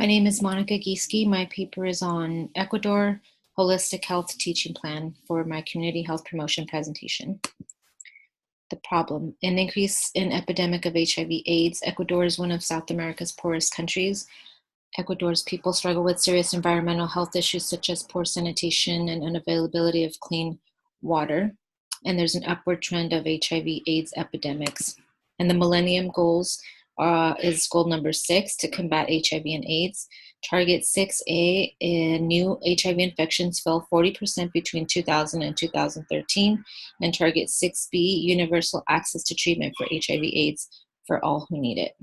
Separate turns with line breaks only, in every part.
My name is Monica Gieske. My paper is on Ecuador Holistic Health Teaching Plan for my community health promotion presentation. The problem: an increase in epidemic of HIV/AIDS. Ecuador is one of South America's poorest countries. Ecuador's people struggle with serious environmental health issues such as poor sanitation and unavailability of clean water. And there's an upward trend of HIV/AIDS epidemics. And the Millennium Goals is goal number 6 to combat HIV and AIDS. Target 6A, new HIV infections fell 40% between 2000 and 2013. And target 6B, universal access to treatment for HIV/AIDS for all who need it.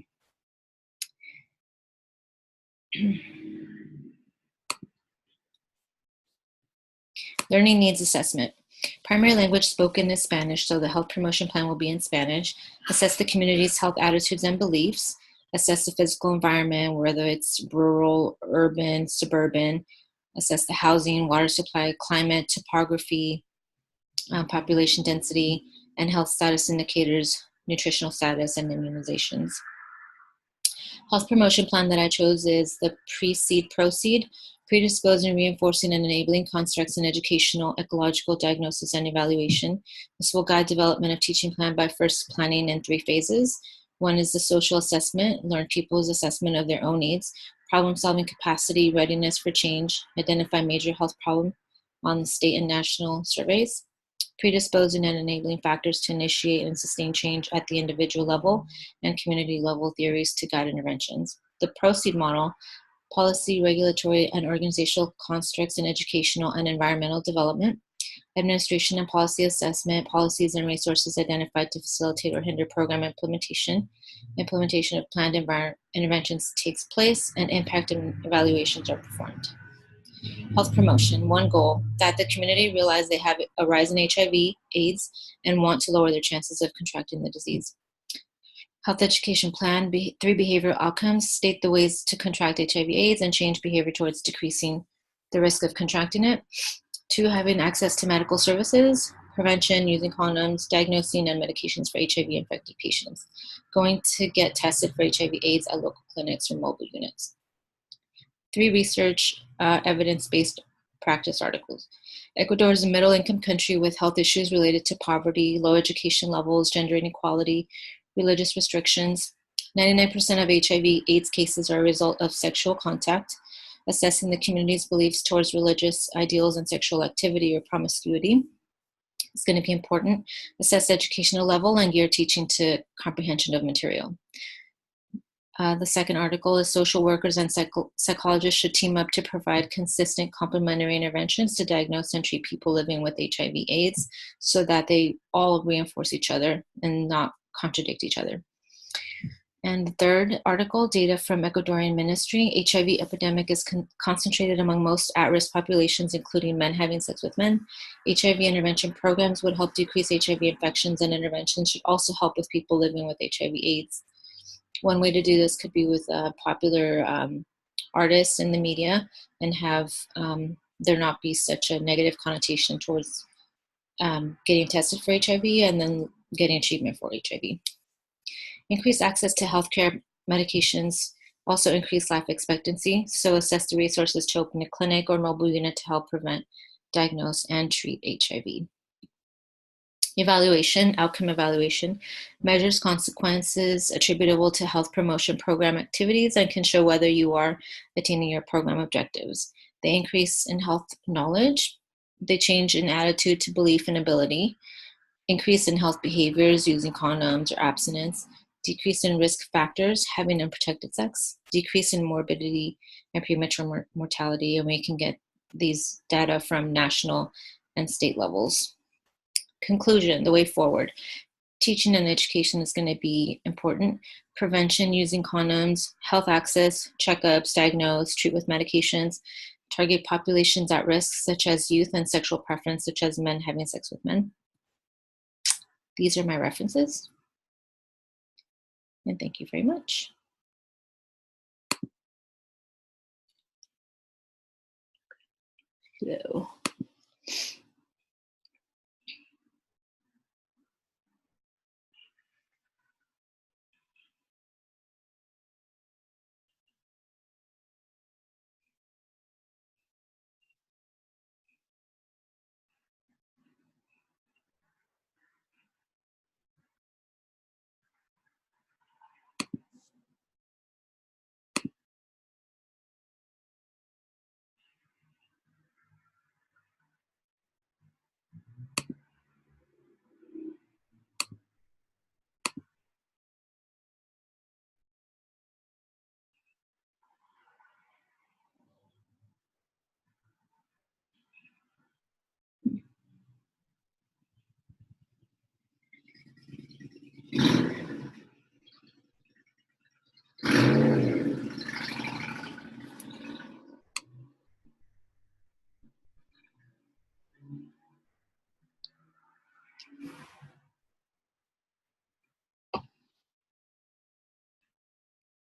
Learning needs assessment. Primary language spoken is Spanish, so the health promotion plan will be in Spanish. Assess the community's health attitudes and beliefs. Assess the physical environment, whether it's rural, urban, suburban. Assess the housing, water supply, climate, topography, population density, and health status indicators, nutritional status, and immunizations. Health promotion plan that I chose is the PRECEDE, predisposing, reinforcing, and enabling constructs in educational, ecological, diagnosis, and evaluation. This will guide development of teaching plan by first planning in 3 phases. One is the social assessment, learn people's assessment of their own needs, problem-solving capacity, readiness for change, identify major health problem on the state and national surveys, predisposing and enabling factors to initiate and sustain change at the individual level, and community level theories to guide interventions. The PROCEED model: policy, regulatory, and organizational constructs in educational and environmental development, administration and policy assessment, policies and resources identified to facilitate or hinder program implementation, implementation of planned interventions takes place, and impact and evaluations are performed. Health promotion: one goal, that the community realize they have a rise in HIV/AIDS and want to lower their chances of contracting the disease. Health education plan: 3 behavioral outcomes, state the ways to contract HIV/AIDS and change behavior towards decreasing the risk of contracting it. 2, having access to medical services, prevention, using condoms, diagnosing and medications for HIV-infected patients, going to get tested for HIV/AIDS at local clinics or mobile units. 3, research, evidence-based practice articles. Ecuador is a middle-income country with health issues related to poverty, low education levels, gender inequality, religious restrictions. 99% of HIV/AIDS cases are a result of sexual contact. Assessing the community's beliefs towards religious ideals and sexual activity or promiscuity is going to be important. Assess educational level and gear teaching to comprehension of material. The second article is social workers and psychologists should team up to provide consistent complementary interventions to diagnose and treat people living with HIV/AIDS so that they all reinforce each other and not contradict each other. And the third article, data from Ecuadorian ministry: HIV epidemic is concentrated among most at-risk populations, including men having sex with men. HIV intervention programs would help decrease HIV infections, and interventions should also help with people living with HIV/AIDS. One way to do this could be with popular artists in the media and have there not be such a negative connotation towards getting tested for HIV and then getting treatment for HIV. Increase access to healthcare medications, also increase life expectancy, so assess the resources to open a clinic or mobile unit to help prevent, diagnose, and treat HIV. Evaluation, outcome evaluation, measures consequences attributable to health promotion program activities and can show whether you are attaining your program objectives. They increase in health knowledge, they change in attitude to belief and ability, increase in health behaviors using condoms or abstinence, decrease in risk factors, having unprotected sex, decrease in morbidity and premature mortality, and we can get these data from national and state levels. Conclusion, the way forward. Teaching and education is going to be important. Prevention using condoms, health access, checkups, diagnose, treat with medications, target populations at risk such as youth and sexual preference such as men having sex with men. These are my references. And thank you very much. Hello.